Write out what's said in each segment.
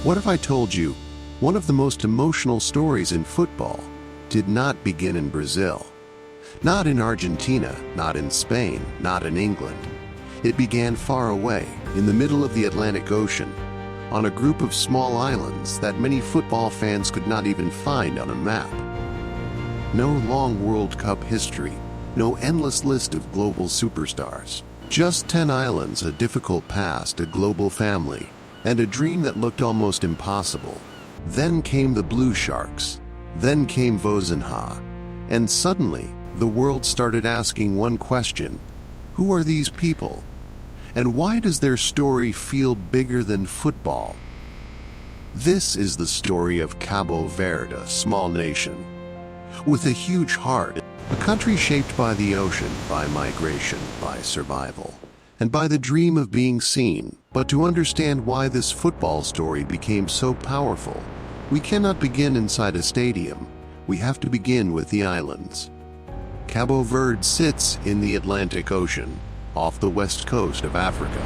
What if I told you one of the most emotional stories in football did not begin in Brazil? Not in Argentina, not in Spain, not in England. It began far away, in the middle of the Atlantic Ocean, on a group of small islands that many football fans could not even find on a map. No long World Cup history, no endless list of global superstars. Just 10 islands, a difficult past, a global family, and a dream that looked almost impossible. Then came the Blue Sharks. Then came Vozinha. And suddenly, the world started asking one question: who are these people? And why does their story feel bigger than football? This is the story of Cabo Verde, a small nation with a huge heart, a country shaped by the ocean, by migration, by survival, and by the dream of being seen. But to understand why this football story became so powerful, we cannot begin inside a stadium. We have to begin with the islands. Cabo Verde sits in the Atlantic Ocean, off the west coast of Africa,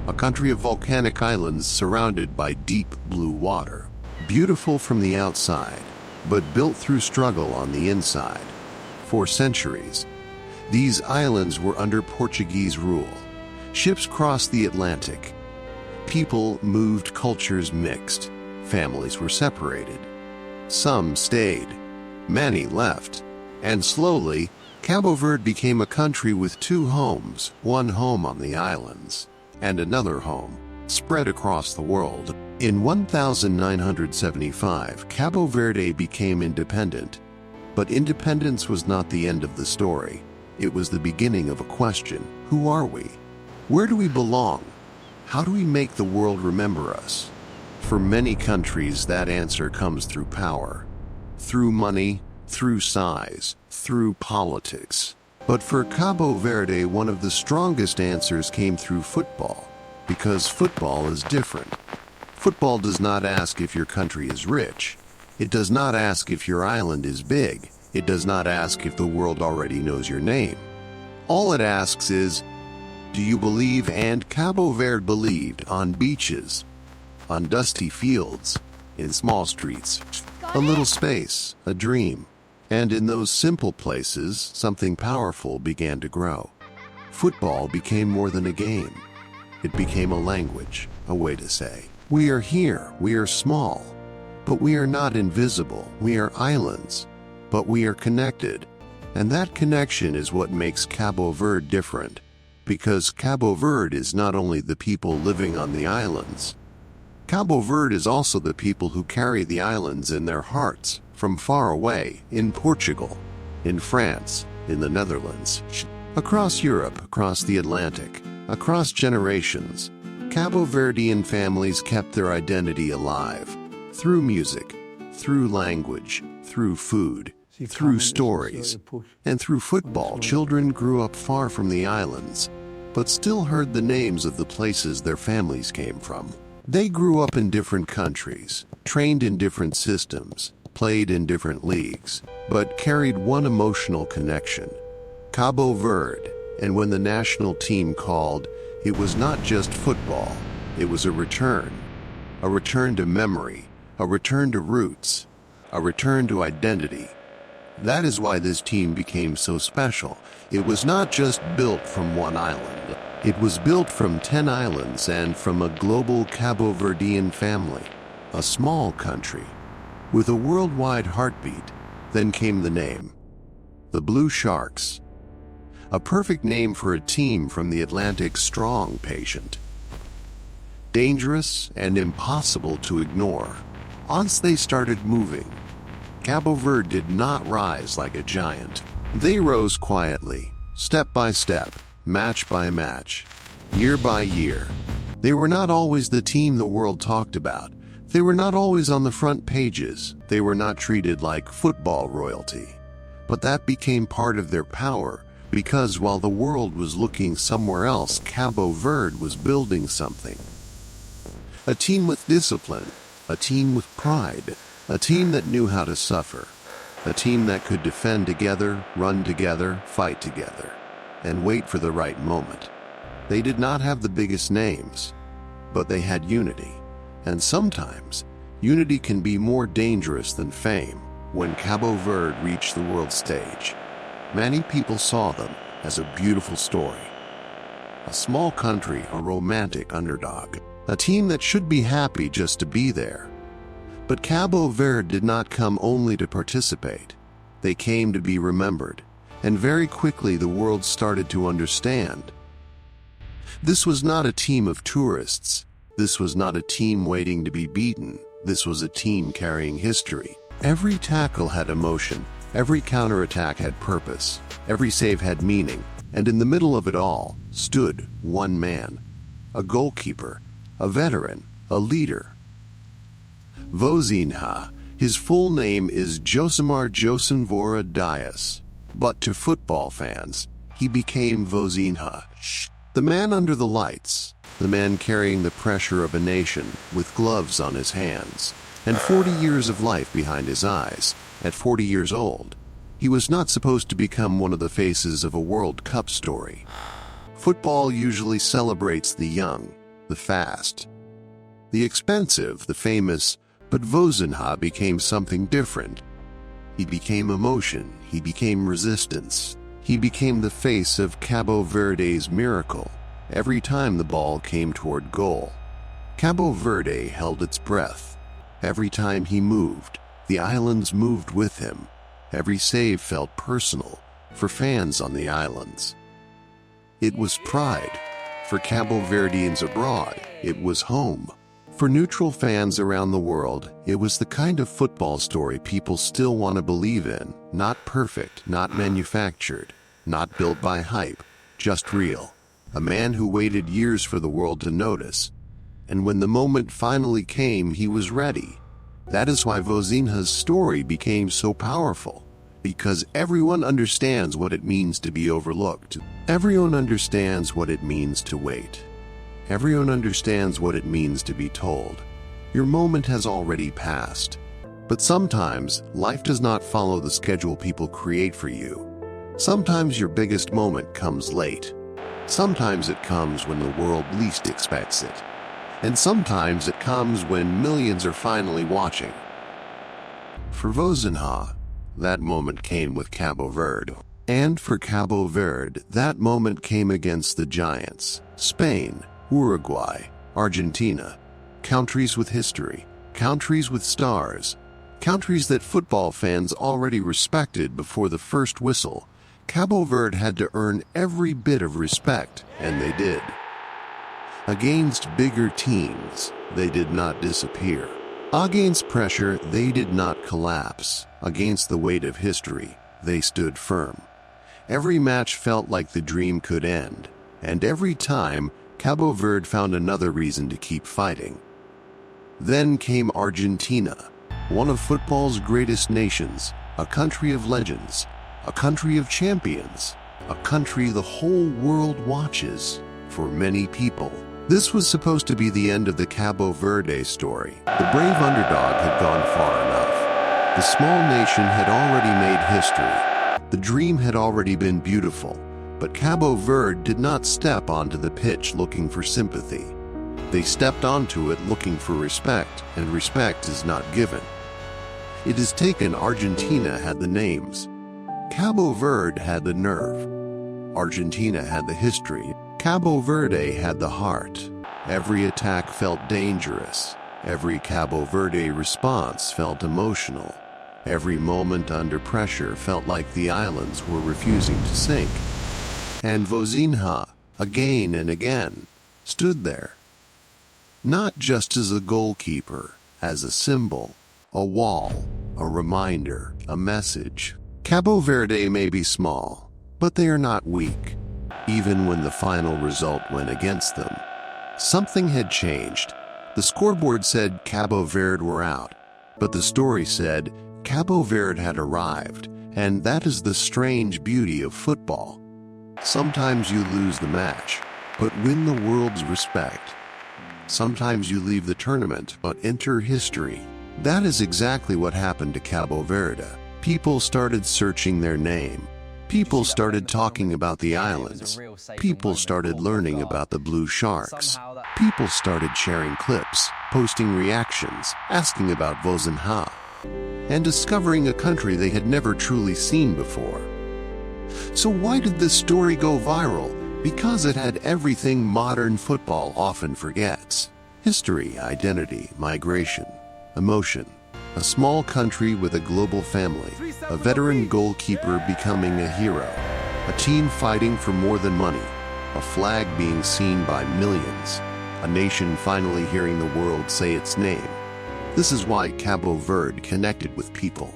a country of volcanic islands surrounded by deep blue water. Beautiful from the outside, but built through struggle on the inside. For centuries, these islands were under Portuguese rule. Ships crossed the Atlantic. People moved, cultures mixed. Families were separated. Some stayed. Many left. And slowly, Cabo Verde became a country with two homes, one home on the islands, and another home spread across the world. In 1975, Cabo Verde became independent. But independence was not the end of the story. It was the beginning of a question: who are we? Where do we belong? How do we make the world remember us? For many countries, that answer comes through power, through money, through size, through politics. But for Cabo Verde, one of the strongest answers came through football, because football is different. Football does not ask if your country is rich. It does not ask if your island is big. It does not ask if the world already knows your name. All it asks is, do you believe? And Cabo Verde believed, on beaches, on dusty fields, in small streets, a little space, a dream. And in those simple places, something powerful began to grow. Football became more than a game. It became a language, a way to say, we are here, we are small, but we are not invisible. We are islands, but we are connected. And that connection is what makes Cabo Verde different. Because Cabo Verde is not only the people living on the islands. Cabo Verde is also the people who carry the islands in their hearts, from far away, in Portugal, in France, in the Netherlands, across Europe, across the Atlantic, across generations. Cabo Verdean families kept their identity alive, through music, through language, through food, through stories, and through football. Children grew up far from the islands, but still heard the names of the places their families came from. They grew up in different countries, trained in different systems, played in different leagues, but carried one emotional connection: Cabo Verde. And when the national team called, it was not just football, it was a return to memory, a return to roots, a return to identity. That is why this team became so special. It was not just built from one island. It was built from 10 islands and from a global Cabo Verdean family, a small country with a worldwide heartbeat. Then came the name, the Blue Sharks. A perfect name for a team from the Atlantic, strong, patient, dangerous, and impossible to ignore. Once they started moving, Cabo Verde did not rise like a giant. They rose quietly, step by step, match by match, year by year. They were not always the team the world talked about. They were not always on the front pages. They were not treated like football royalty. But that became part of their power, because while the world was looking somewhere else, Cabo Verde was building something. A team with discipline, a team with pride, a team that knew how to suffer, a team that could defend together, run together, fight together, and wait for the right moment. They did not have the biggest names, but they had unity. And sometimes, unity can be more dangerous than fame. When Cabo Verde reached the world stage, many people saw them as a beautiful story. A small country, a romantic underdog, a team that should be happy just to be there. But Cabo Verde did not come only to participate. They came to be remembered, and very quickly the world started to understand. This was not a team of tourists. This was not a team waiting to be beaten. This was a team carrying history. Every tackle had emotion. Every counterattack had purpose. Every save had meaning. And in the middle of it all stood one man, a goalkeeper, a veteran, a leader. Vozinha. His full name is Josimar José Évora Dias, but to football fans, he became Vozinha, the man under the lights, the man carrying the pressure of a nation with gloves on his hands, and 40 years of life behind his eyes. At 40 years old, he was not supposed to become one of the faces of a World Cup story. Football usually celebrates the young, the fast, the expensive, the famous, but Vozinha became something different. He became emotion, he became resistance, he became the face of Cabo Verde's miracle. Every time the ball came toward goal, Cabo Verde held its breath. Every time he moved, the islands moved with him. Every save felt personal for fans on the islands. It was pride. For Cabo Verdeans abroad, it was home. For neutral fans around the world, it was the kind of football story people still want to believe in. Not perfect, not manufactured, not built by hype, just real. A man who waited years for the world to notice. And when the moment finally came, he was ready. That is why Vozinha's story became so powerful. Because everyone understands what it means to be overlooked. Everyone understands what it means to wait. Everyone understands what it means to be told, your moment has already passed. But sometimes, life does not follow the schedule people create for you. Sometimes your biggest moment comes late. Sometimes it comes when the world least expects it. And sometimes it comes when millions are finally watching. For Vozinha, that moment came with Cabo Verde. And for Cabo Verde, that moment came against the giants, Spain, Uruguay, Argentina, countries with history, countries with stars, countries that football fans already respected before the first whistle. Cabo Verde had to earn every bit of respect, and they did. Against bigger teams, they did not disappear. Against pressure, they did not collapse. Against the weight of history, they stood firm. Every match felt like the dream could end, and every time, Cabo Verde found another reason to keep fighting. Then came Argentina, one of football's greatest nations, a country of legends, a country of champions, a country the whole world watches. For many people, this was supposed to be the end of the Cabo Verde story. The brave underdog had gone far enough. The small nation had already made history. The dream had already been beautiful. But Cabo Verde did not step onto the pitch looking for sympathy. They stepped onto it looking for respect, and respect is not given. It is taken. Argentina had the names. Cabo Verde had the nerve. Argentina had the history. Cabo Verde had the heart. Every attack felt dangerous. Every Cabo Verde response felt emotional. Every moment under pressure felt like the islands were refusing to sink. And Vozinha, again and again, stood there. Not just as a goalkeeper, as a symbol, a wall, a reminder, a message. Cabo Verde may be small, but they are not weak. Even when the final result went against them, something had changed. The scoreboard said Cabo Verde were out, but the story said Cabo Verde had arrived, and that is the strange beauty of football. Sometimes you lose the match, but win the world's respect. Sometimes you leave the tournament, but enter history. That is exactly what happened to Cabo Verde. People started searching their name. People started talking about the islands. People started learning about the blue sharks. People started sharing clips, posting reactions, asking about Vozinha, and discovering a country they had never truly seen before. So why did this story go viral? Because it had everything modern football often forgets: history, identity, migration, emotion. A small country with a global family, a veteran goalkeeper becoming a hero, a team fighting for more than money, a flag being seen by millions, a nation finally hearing the world say its name. This is why Cabo Verde connected with people.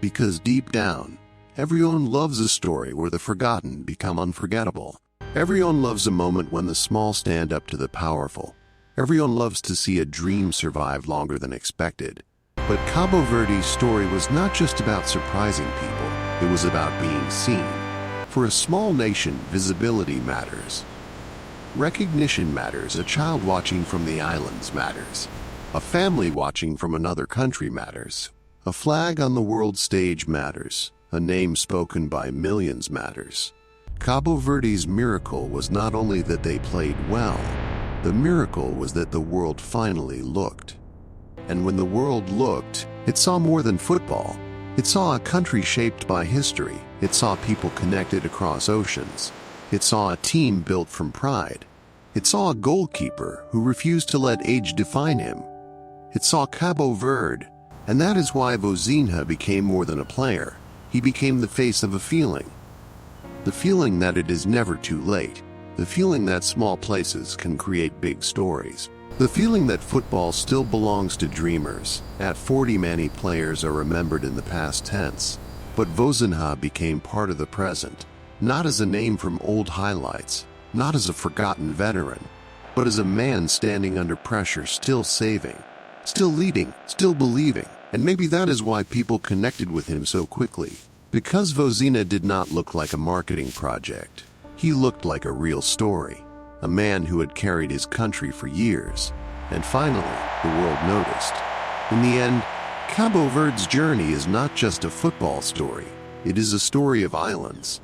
Because deep down, everyone loves a story where the forgotten become unforgettable. Everyone loves a moment when the small stand up to the powerful. Everyone loves to see a dream survive longer than expected. But Cabo Verde's story was not just about surprising people, it was about being seen. For a small nation, visibility matters. Recognition matters. A child watching from the islands matters. A family watching from another country matters. A flag on the world stage matters. A name spoken by millions matters. Cabo Verde's miracle was not only that they played well, the miracle was that the world finally looked. And when the world looked, it saw more than football. It saw a country shaped by history. It saw people connected across oceans. It saw a team built from pride. It saw a goalkeeper who refused to let age define him. It saw Cabo Verde, and that is why Vozinha became more than a player. He became the face of a feeling. The feeling that it is never too late. The feeling that small places can create big stories. The feeling that football still belongs to dreamers. At 40, many players are remembered in the past tense. But Vozinha became part of the present, not as a name from old highlights, not as a forgotten veteran, but as a man standing under pressure, still saving, still leading, still believing. And maybe that is why people connected with him so quickly. Because Vozinha did not look like a marketing project. He looked like a real story. A man who had carried his country for years. And finally, the world noticed. In the end, Cabo Verde's journey is not just a football story. It is a story of islands.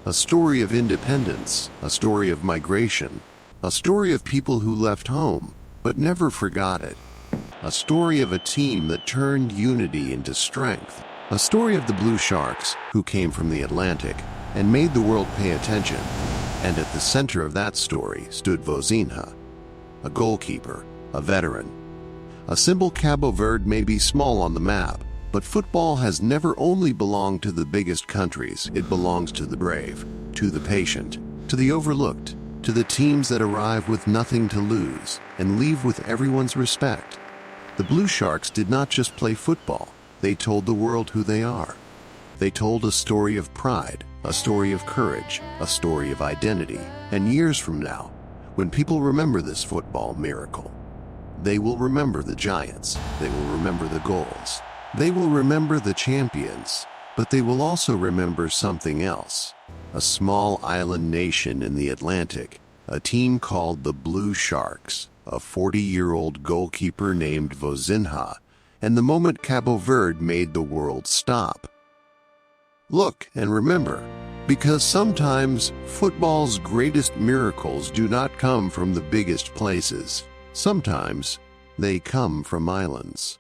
A story of independence. A story of migration. A story of people who left home, but never forgot it. A story of a team that turned unity into strength. A story of the Blue Sharks, who came from the Atlantic and made the world pay attention. And at the center of that story stood Vozinha, a goalkeeper, a veteran. A simple Cabo Verde may be small on the map, but football has never only belonged to the biggest countries. It belongs to the brave, to the patient, to the overlooked, to the teams that arrive with nothing to lose and leave with everyone's respect. The Blue Sharks did not just play football. They told the world who they are. They told a story of pride, a story of courage, a story of identity. And years from now, when people remember this football miracle, they will remember the giants, they will remember the goals, they will remember the champions, but they will also remember something else. A small island nation in the Atlantic, a team called the Blue Sharks, a 40-year-old goalkeeper named Vozinha, and the moment Cabo Verde made the world stop. Look and remember, because sometimes football's greatest miracles do not come from the biggest places. Sometimes they come from islands.